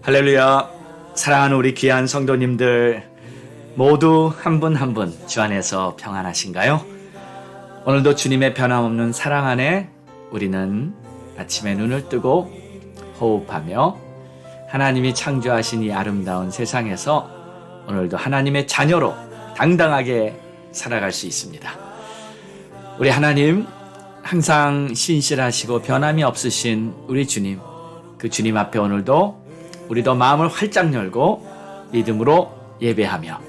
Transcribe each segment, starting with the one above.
할렐루야. 사랑하는 우리 귀한 성도님들 모두 한 분 한 분 주 안에서 평안하신가요? 오늘도 주님의 변함없는 사랑 안에 우리는 아침에 눈을 뜨고 호흡하며 하나님이 창조하신 이 아름다운 세상에서 오늘도 하나님의 자녀로 당당하게 살아갈 수 있습니다. 우리 하나님, 항상 신실하시고 변함이 없으신 우리 주님, 그 주님 앞에 오늘도 우리도 마음을 활짝 열고 믿음으로 예배하며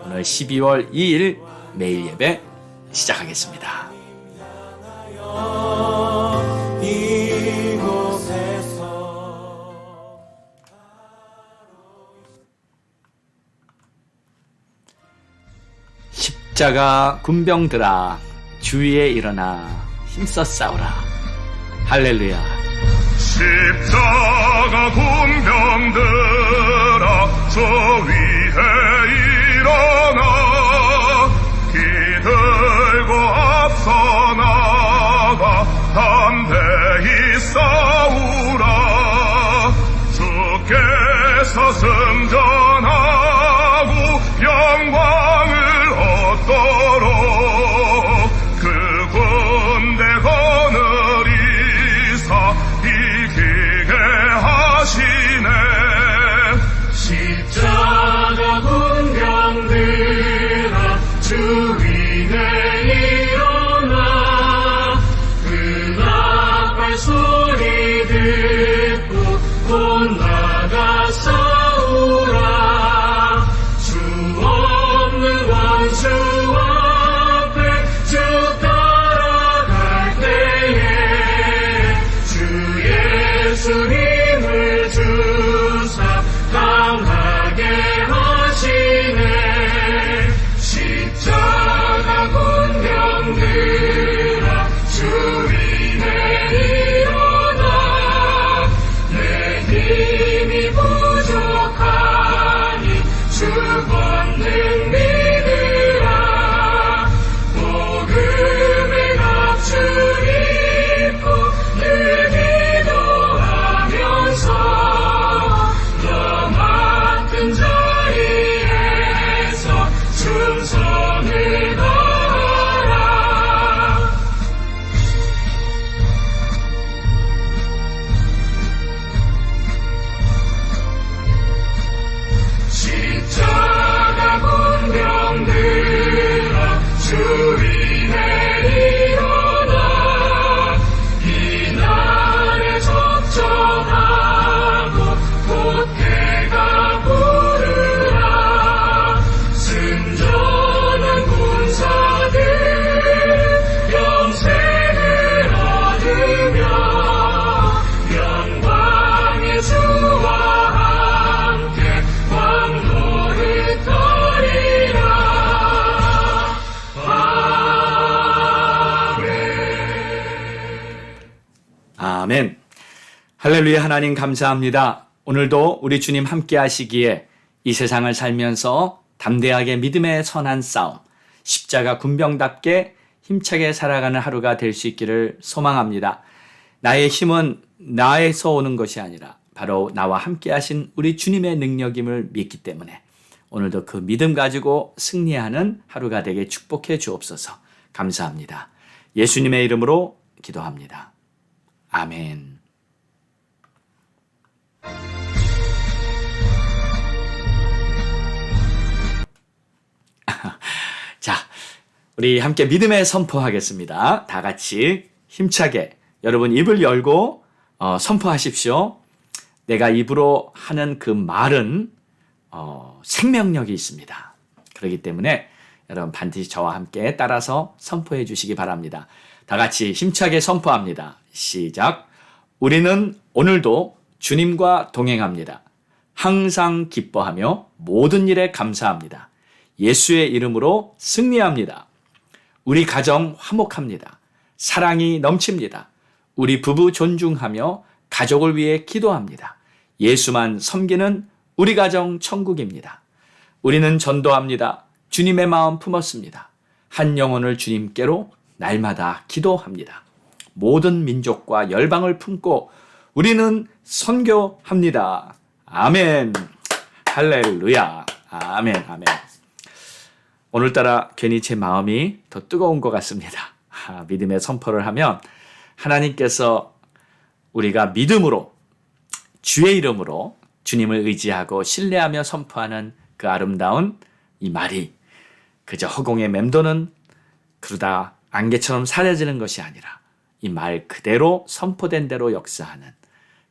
오늘 12월 2일 매일 예배 시작하겠습니다. 십자가 군병들아 주위에 일어나 힘써 싸우라. 할렐루야. 십자가 군병들아 저 위에 일어나 기들고 앞서 나가 담대히 싸우라. 주께서 승전하고 영광을 얻도록 그 군대 거느리사 이기게 하시네. 십자가 군병들아 주 위에 일어나 그 나팔 소리 듣고 곧 나가 싸우라. 주 없는 원수 앞에 쭉 따라갈 때에 주 예수님을 주사 강하게 하시네. 십자가 군병들아 주 위에 일어나 내 힘이 부족하니 주 권능 믿으라. 복음의 값줄 입고 늘 기도하면서 너 맡은 자리에서 충성을 다하라. 십자가 군병들아 주 위에 일어나 이날에 적정하고 곧 해가 부르라. 승전한 군사들 영생을 얻으며 영광의 주와 함께 왕노를 터리라. 아멘. 할렐루야. 하나님 감사합니다. 오늘도 우리 주님 함께 하시기에 이 세상을 살면서 담대하게 믿음의 선한 싸움, 십자가 군병답게 힘차게 살아가는 하루가 될 수 있기를 소망합니다. 나의 힘은 나에서 오는 것이 아니라 바로 나와 함께 하신 우리 주님의 능력임을 믿기 때문에 오늘도 그 믿음 가지고 승리하는 하루가 되게 축복해 주옵소서. 감사합니다. 예수님의 이름으로 기도합니다. 아멘. 자, 우리 함께 믿음의 선포하겠습니다. 다 같이 힘차게 여러분 입을 열고 선포하십시오. 내가 입으로 하는 그 말은 생명력이 있습니다. 그렇기 때문에 여러분 반드시 저와 함께 따라서 선포해 주시기 바랍니다. 다 같이 힘차게 선포합니다. 시작. 우리는 오늘도 주님과 동행합니다. 항상 기뻐하며 모든 일에 감사합니다. 예수의 이름으로 승리합니다. 우리 가정 화목합니다. 사랑이 넘칩니다. 우리 부부 존중하며 가족을 위해 기도합니다. 예수만 섬기는 우리 가정 천국입니다. 우리는 전도합니다. 주님의 마음 품었습니다. 한 영혼을 주님께로 날마다 기도합니다. 모든 민족과 열방을 품고 우리는 선교합니다. 아멘. 할렐루야. 아멘. 아멘. 오늘따라 괜히 제 마음이 더 뜨거운 것 같습니다. 믿음의 선포를 하면 하나님께서 우리가 믿음으로 주의 이름으로 주님을 의지하고 신뢰하며 선포하는 그 아름다운 이 말이 그저 허공에 맴도는 그러다 안개처럼 사라지는 것이 아니라 이 말 그대로 선포된 대로 역사하는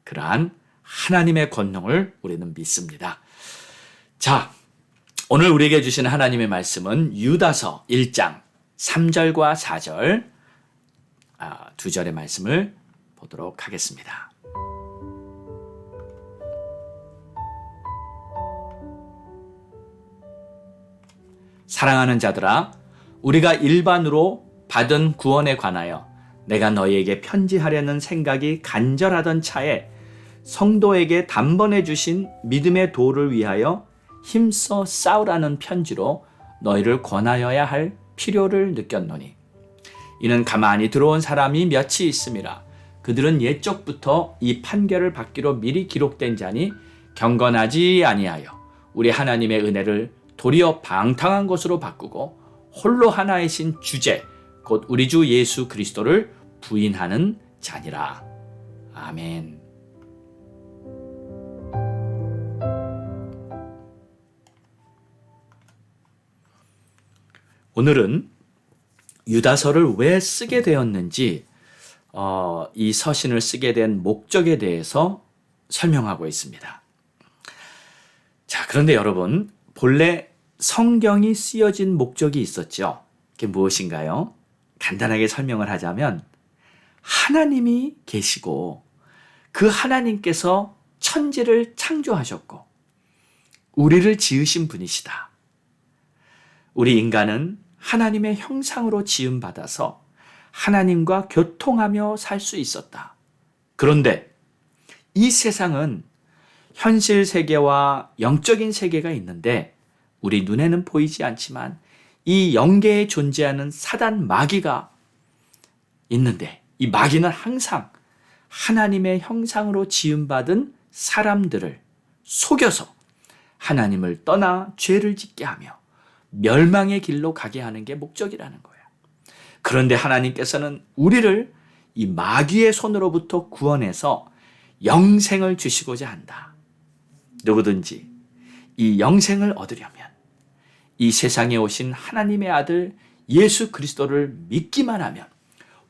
그러한 하나님의 권능을 우리는 믿습니다. 자, 오늘 우리에게 주신 하나님의 말씀은 유다서 1장 3절과 4절 두 절의 말씀을 보도록 하겠습니다. 사랑하는 자들아, 우리가 일반으로 받은 구원에 관하여 내가 너희에게 편지하려는 생각이 간절하던 차에 성도에게 단번에 주신 믿음의 도를 위하여 힘써 싸우라는 편지로 너희를 권하여야 할 필요를 느꼈노니 이는 가만히 들어온 사람이 몇이 있음이라. 그들은 옛적부터 이 판결을 받기로 미리 기록된 자니 경건하지 아니하여 우리 하나님의 은혜를 도리어 방탕한 것으로 바꾸고 홀로 하나이신 주제 곧 우리 주 예수 그리스도를 부인하는 자니라. 아멘. 오늘은 유다서를 왜 쓰게 되었는지 이 서신을 쓰게 된 목적에 대해서 설명하고 있습니다. 자, 그런데 여러분, 본래 성경이 쓰여진 목적이 있었죠. 그게 무엇인가요? 간단하게 설명을 하자면 하나님이 계시고 그 하나님께서 천지를 창조하셨고 우리를 지으신 분이시다. 우리 인간은 하나님의 형상으로 지음받아서 하나님과 교통하며 살 수 있었다. 그런데 이 세상은 현실 세계와 영적인 세계가 있는데 우리 눈에는 보이지 않지만 이 영계에 존재하는 사단 마귀가 있는데 이 마귀는 항상 하나님의 형상으로 지음받은 사람들을 속여서 하나님을 떠나 죄를 짓게 하며 멸망의 길로 가게 하는 게 목적이라는 거예요. 그런데 하나님께서는 우리를 이 마귀의 손으로부터 구원해서 영생을 주시고자 한다. 누구든지 이 영생을 얻으려면 이 세상에 오신 하나님의 아들 예수 그리스도를 믿기만 하면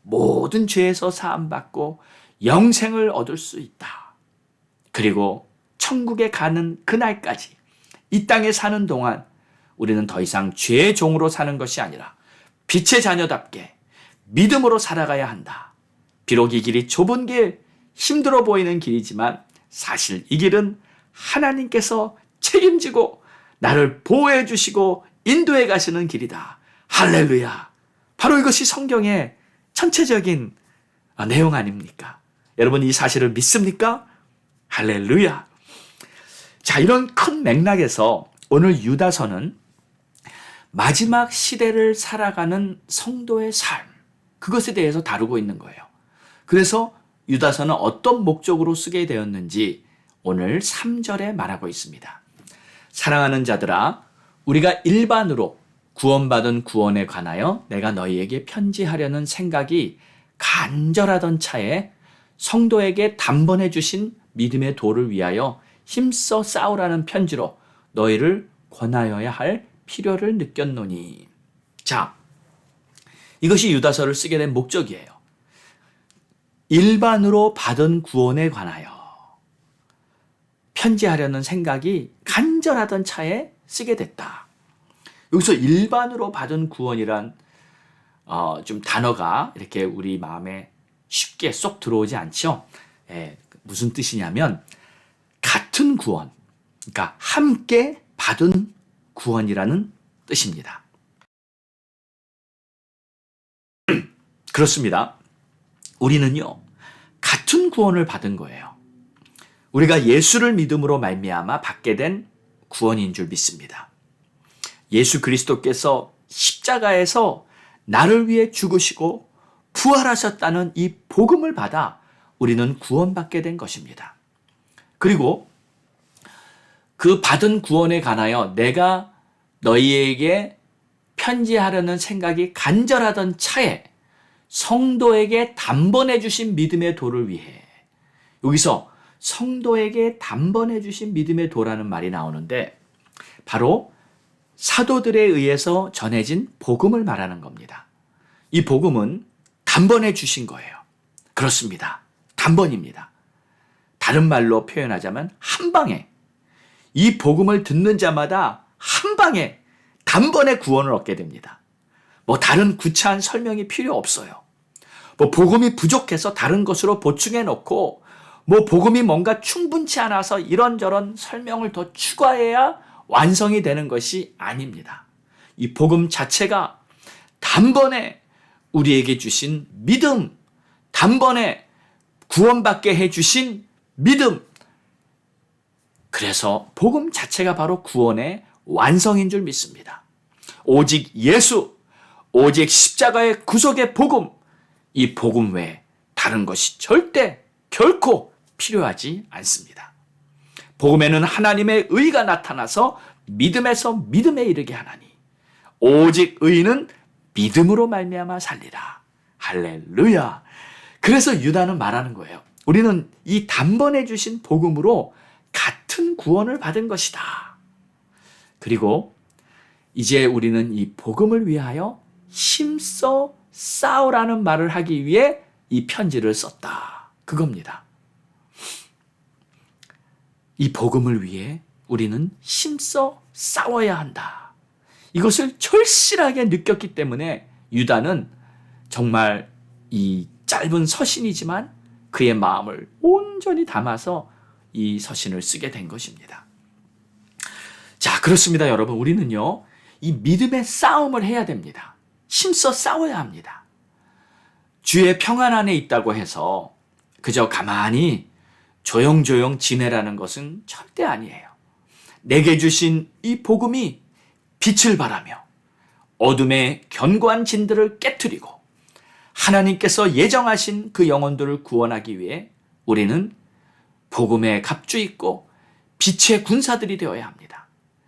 모든 죄에서 사함받고 영생을 얻을 수 있다. 그리고 천국에 가는 그날까지 이 땅에 사는 동안 우리는 더 이상 죄의 종으로 사는 것이 아니라 빛의 자녀답게 믿음으로 살아가야 한다. 비록 이 길이 좁은 길, 힘들어 보이는 길이지만 사실 이 길은 하나님께서 책임지고 나를 보호해 주시고 인도해 가시는 길이다. 할렐루야. 바로 이것이 성경의 전체적인 내용 아닙니까? 여러분 이 사실을 믿습니까? 할렐루야. 자, 이런 큰 맥락에서 오늘 유다서는 마지막 시대를 살아가는 성도의 삶, 그것에 대해서 다루고 있는 거예요. 그래서 유다서는 어떤 목적으로 쓰게 되었는지 오늘 3절에 말하고 있습니다. 사랑하는 자들아, 우리가 일반으로 구원받은 구원에 관하여 내가 너희에게 편지하려는 생각이 간절하던 차에 성도에게 단번에 주신 믿음의 도를 위하여 힘써 싸우라는 편지로 너희를 권하여야 할 필요를 느꼈노니. 자, 이것이 유다서를 쓰게 된 목적이에요. 일반으로 받은 구원에 관하여 편지하려는 생각이 간절하던 차에 쓰게 됐다. 여기서 일반으로 받은 구원이란 좀 단어가 이렇게 우리 마음에 쉽게 쏙 들어오지 않죠. 무슨 뜻이냐면 같은 구원, 그러니까 함께 받은 구원이라는 뜻입니다. 그렇습니다. 우리는요, 같은 구원을 받은 거예요. 우리가 예수를 믿음으로 말미암아 받게 된 구원인 줄 믿습니다. 예수 그리스도께서 십자가에서 나를 위해 죽으시고 부활하셨다는 이 복음을 받아 우리는 구원받게 된 것입니다. 그리고 그 받은 구원에 관하여 내가 너희에게 편지하려는 생각이 간절하던 차에 성도에게 단번해 주신 믿음의 도를 위해, 여기서 성도에게 단번해 주신 믿음의 도라는 말이 나오는데 바로 사도들에 의해서 전해진 복음을 말하는 겁니다. 이 복음은 단번에 주신 거예요. 그렇습니다. 단번입니다. 다른 말로 표현하자면 한 방에, 이 복음을 듣는 자마다 한 방에 단번에 구원을 얻게 됩니다. 뭐 다른 구차한 설명이 필요 없어요. 뭐 복음이 부족해서 다른 것으로 보충해 놓고, 뭐 복음이 뭔가 충분치 않아서 이런저런 설명을 더 추가해야 완성이 되는 것이 아닙니다. 이 복음 자체가 단번에 우리에게 주신 믿음, 단번에 구원받게 해주신 믿음. 그래서 복음 자체가 바로 구원의 완성인 줄 믿습니다. 오직 예수, 오직 십자가의 구속의 복음, 이 복음 외에 다른 것이 절대 결코 필요하지 않습니다. 복음에는 하나님의 의가 나타나서 믿음에서 믿음에 이르게 하나니 오직 의는 믿음으로 말미암아 살리라. 할렐루야. 그래서 유다는 말하는 거예요. 우리는 이 단번에 주신 복음으로 같은 구원을 받은 것이다. 그리고 이제 우리는 이 복음을 위하여 힘써 싸우라는 말을 하기 위해 이 편지를 썼다. 그겁니다. 이 복음을 위해 우리는 힘써 싸워야 한다. 이것을 절실하게 느꼈기 때문에 유다는 정말 이 짧은 서신이지만 그의 마음을 온전히 담아서 이 서신을 쓰게 된 것입니다. 자, 그렇습니다, 여러분. 우리는요, 이 믿음의 싸움을 해야 됩니다. 힘써 싸워야 합니다. 주의 평안 안에 있다고 해서 그저 가만히 조용조용 지내라는 것은 절대 아니에요. 내게 주신 이 복음이 빛을 발하며 어둠의 견고한 진들을 깨트리고 하나님께서 예정하신 그 영혼들을 구원하기 위해 우리는 복음의 갑주 있고 빛의 군사들이 되어야 합니다.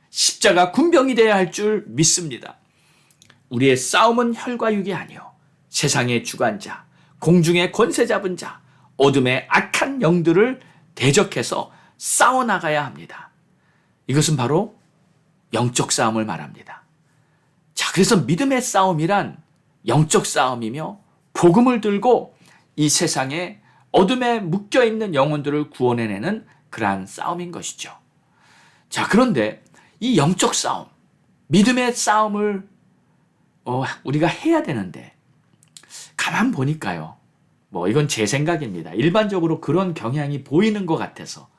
십자가 군병이 되어야 할 줄 믿습니다. 우리의 싸움은 혈과 육이 아니요 세상의 주관자, 공중의 권세 잡은 자, 어둠의 악한 영들을 대적해서 싸워나가야 합니다. 이것은 바로 영적 싸움을 말합니다. 자, 그래서 믿음의 싸움이란 영적 싸움이며 복음을 들고 이 세상에 어둠에 묶여있는 영혼들을 구원해내는 그러한 싸움인 것이죠. 자, 그런데 이 영적 싸움, 믿음의 싸움을 우리가 해야 되는데 가만 보니까요. 뭐 이건 제 생각입니다. 일반적으로 그런 경향이 보이는 것 같아서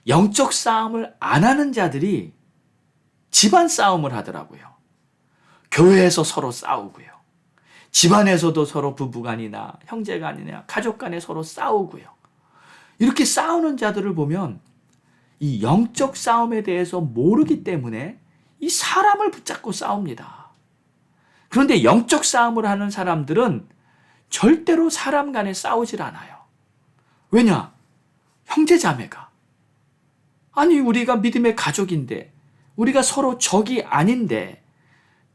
영적 싸움을 안 하는 자들이 집안 싸움을 하더라고요. 교회에서 서로 싸우고요. 집안에서도 서로 부부간이나 형제간이나 가족간에 서로 싸우고요. 이렇게 싸우는 자들을 보면 이 영적 싸움에 대해서 모르기 때문에 이 사람을 붙잡고 싸웁니다. 그런데 영적 싸움을 하는 사람들은 절대로 사람 간에 싸우질 않아요. 왜냐? 형제자매가. 아니, 우리가 믿음의 가족인데, 우리가 서로 적이 아닌데,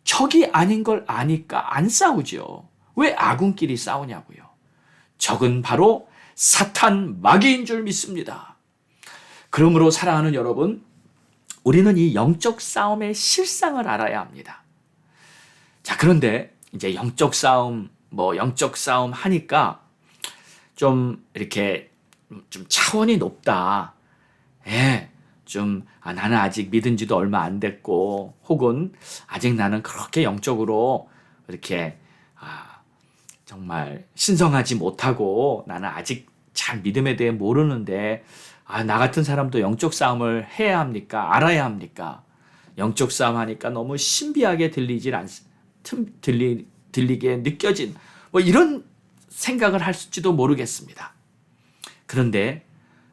적이 아닌 걸 아니까 안 싸우죠. 왜 아군끼리 싸우냐고요. 적은 바로 사탄 마귀인 줄 믿습니다. 그러므로 사랑하는 여러분, 우리는 이 영적 싸움의 실상을 알아야 합니다. 자, 그런데 이제 영적 싸움 하니까 좀 이렇게 좀 차원이 높다. 나는 아직 믿은 지도 얼마 안 됐고, 혹은 아직 나는 그렇게 영적으로 이렇게 정말 신성하지 못하고 나는 아직 잘 믿음에 대해 모르는데 나 같은 사람도 영적 싸움을 해야 합니까? 알아야 합니까? 영적 싸움 하니까 너무 신비하게 들리게 느껴진 뭐 이런 생각을 할지도 모르겠습니다. 그런데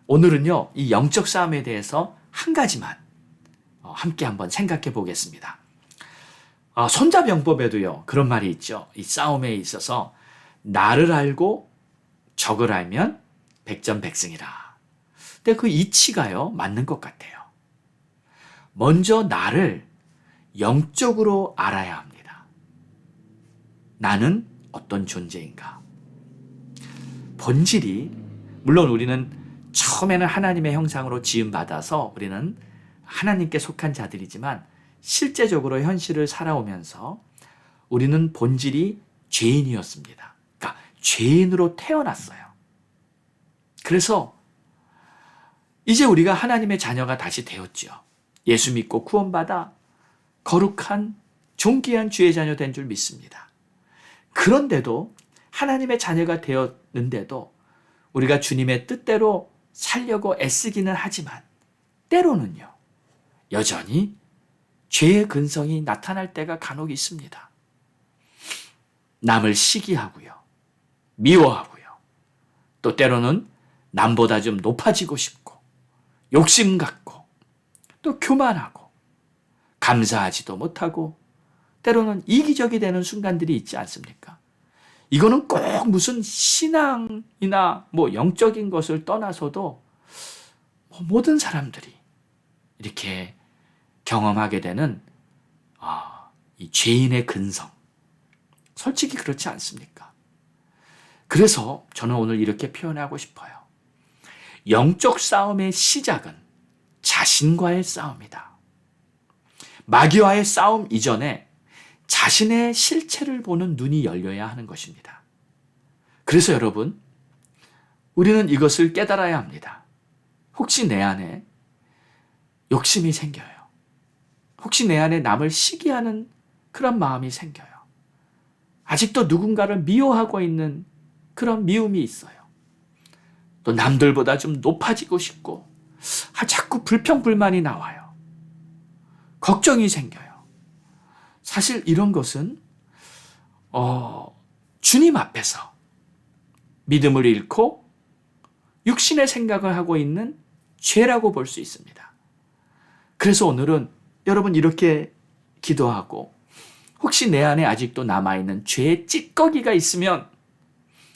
오늘은요, 이 영적 싸움에 대해서 한 가지만 함께 한번 생각해 보겠습니다. 손자병법에도요, 그런 말이 있죠. 이 싸움에 있어서 나를 알고 적을 알면 백전백승이라. 근데 그 이치가요, 맞는 것 같아요. 먼저 나를 영적으로 알아야 합니다. 나는 어떤 존재인가? 본질이, 물론 우리는 처음에는 하나님의 형상으로 지음받아서 우리는 하나님께 속한 자들이지만 실제적으로 현실을 살아오면서 우리는 본질이 죄인이었습니다. 그러니까 죄인으로 태어났어요. 그래서 이제 우리가 하나님의 자녀가 다시 되었죠. 예수 믿고 구원받아 거룩한 존귀한 주의 자녀 된 줄 믿습니다. 그런데도 하나님의 자녀가 되었는데도 우리가 주님의 뜻대로 살려고 애쓰기는 하지만 때로는요, 여전히 죄의 근성이 나타날 때가 간혹 있습니다. 남을 시기하고요, 미워하고요, 또 때로는 남보다 좀 높아지고 싶고, 욕심 갖고, 또 교만하고, 감사하지도 못하고, 때로는 이기적이 되는 순간들이 있지 않습니까? 이거는 꼭 무슨 신앙이나 영적인 것을 떠나서도 모든 사람들이 이렇게 경험하게 되는 이 죄인의 근성. 솔직히 그렇지 않습니까? 그래서 저는 오늘 이렇게 표현하고 싶어요. 영적 싸움의 시작은 자신과의 싸움이다. 마귀와의 싸움 이전에 자신의 실체를 보는 눈이 열려야 하는 것입니다. 그래서 여러분, 우리는 이것을 깨달아야 합니다. 혹시 내 안에 욕심이 생겨요. 혹시 내 안에 남을 시기하는 그런 마음이 생겨요. 아직도 누군가를 미워하고 있는 그런 미움이 있어요. 또 남들보다 좀 높아지고 싶고, 자꾸 불평불만이 나와요. 걱정이 생겨요. 사실 이런 것은 주님 앞에서 믿음을 잃고 육신의 생각을 하고 있는 죄라고 볼 수 있습니다. 그래서 오늘은 여러분 이렇게 기도하고, 혹시 내 안에 아직도 남아있는 죄의 찌꺼기가 있으면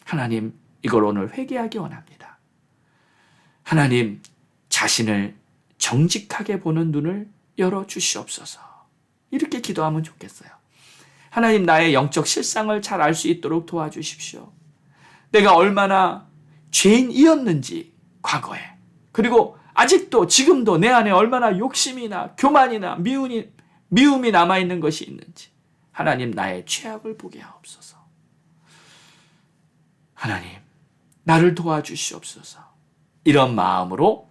하나님, 이걸 오늘 회개하기 원합니다. 하나님, 자신을 정직하게 보는 눈을 열어주시옵소서. 이렇게 기도하면 좋겠어요. 하나님, 나의 영적 실상을 잘 알 수 있도록 도와주십시오. 내가 얼마나 죄인이었는지 과거에, 그리고 아직도 지금도 내 안에 얼마나 욕심이나 교만이나 미움이 남아있는 것이 있는지 하나님, 나의 죄악을 보게 하옵소서. 하나님, 나를 도와주시옵소서. 이런 마음으로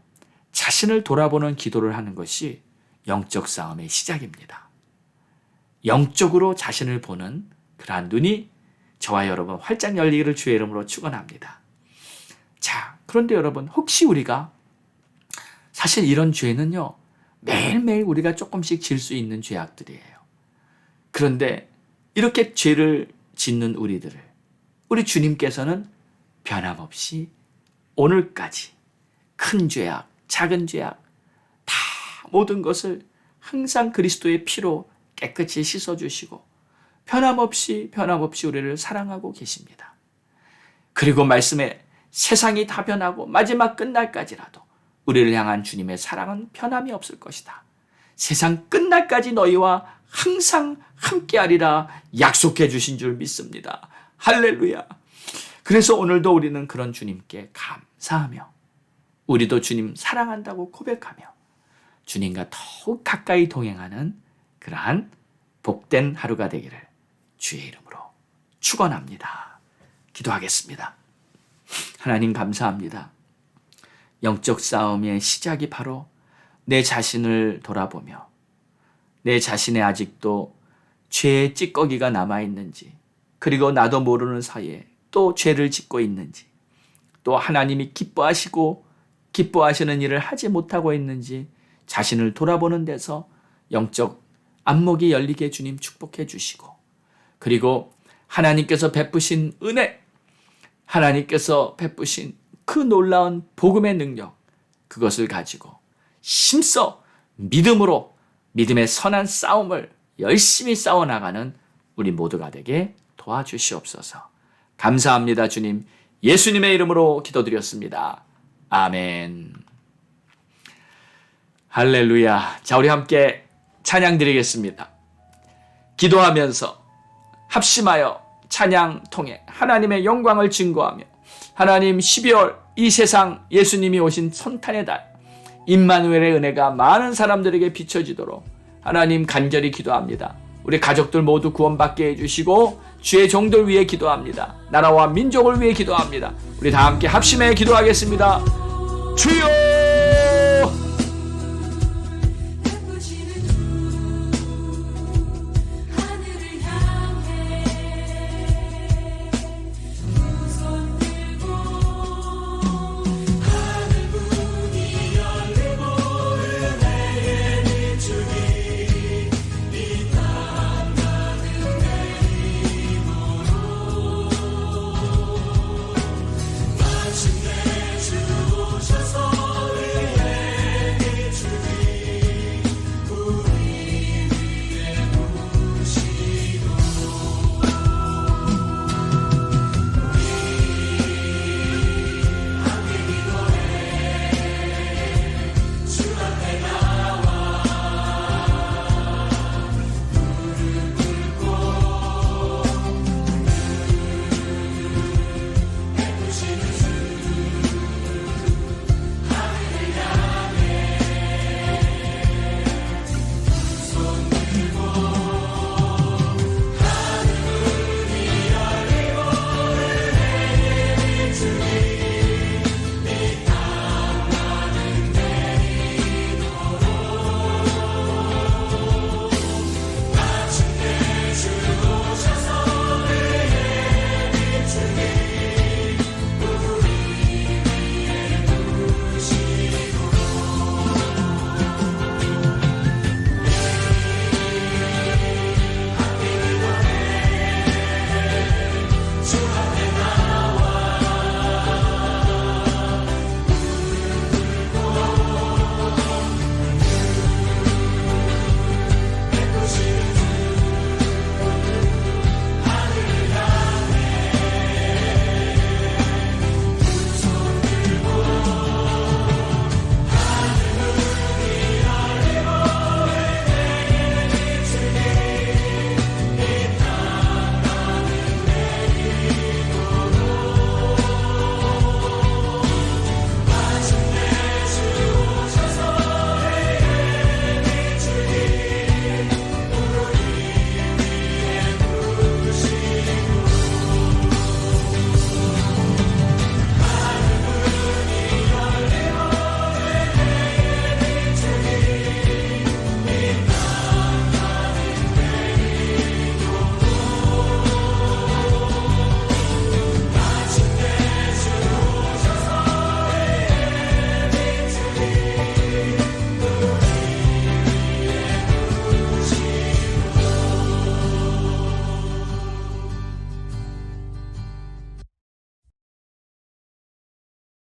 자신을 돌아보는 기도를 하는 것이 영적 싸움의 시작입니다. 영적으로 자신을 보는 그러한 눈이 저와 여러분 활짝 열리기를 주의 이름으로 축원합니다. 자, 그런데 여러분, 혹시 우리가 사실 이런 죄는요, 매일매일 우리가 조금씩 질 수 있는 죄악들이에요. 그런데 이렇게 죄를 짓는 우리 주님께서는 변함없이 오늘까지 큰 죄악, 작은 죄악, 다 모든 것을 항상 그리스도의 피로 깨끗이 씻어주시고 변함없이 우리를 사랑하고 계십니다. 그리고 말씀에 세상이 다 변하고 마지막 끝날까지라도 우리를 향한 주님의 사랑은 변함이 없을 것이다. 세상 끝날까지 너희와 항상 함께하리라 약속해 주신 줄 믿습니다. 할렐루야. 그래서 오늘도 우리는 그런 주님께 감사하며, 우리도 주님 사랑한다고 고백하며 주님과 더욱 가까이 동행하는 그러한 복된 하루가 되기를 주의 이름으로 축원합니다. 기도하겠습니다. 하나님, 감사합니다. 영적 싸움의 시작이 바로 내 자신을 돌아보며 내 자신의 아직도 죄의 찌꺼기가 남아있는지, 그리고 나도 모르는 사이에 또 죄를 짓고 있는지, 또 하나님이 기뻐하시는 일을 하지 못하고 있는지 자신을 돌아보는 데서 영적 안목이 열리게 주님 축복해 주시고, 그리고 하나님께서 베푸신 은혜, 하나님께서 베푸신 그 놀라운 복음의 능력, 그것을 가지고 힘써 믿음으로 믿음의 선한 싸움을 열심히 싸워나가는 우리 모두가 되게 도와주시옵소서. 감사합니다, 주님. 예수님의 이름으로 기도드렸습니다. 아멘. 할렐루야. 자, 우리 함께 찬양 드리겠습니다. 기도하면서 합심하여 찬양 통해 하나님의 영광을 증거하며 하나님 12월 이 세상 예수님이 오신 손탄의 달 임마누엘의 은혜가 많은 사람들에게 비춰지도록 하나님 간절히 기도합니다. 우리 가족들 모두 구원받게 해주시고 주의 종들 위해 기도합니다. 나라와 민족을 위해 기도합니다. 우리 다 함께 합심해 기도하겠습니다. 주여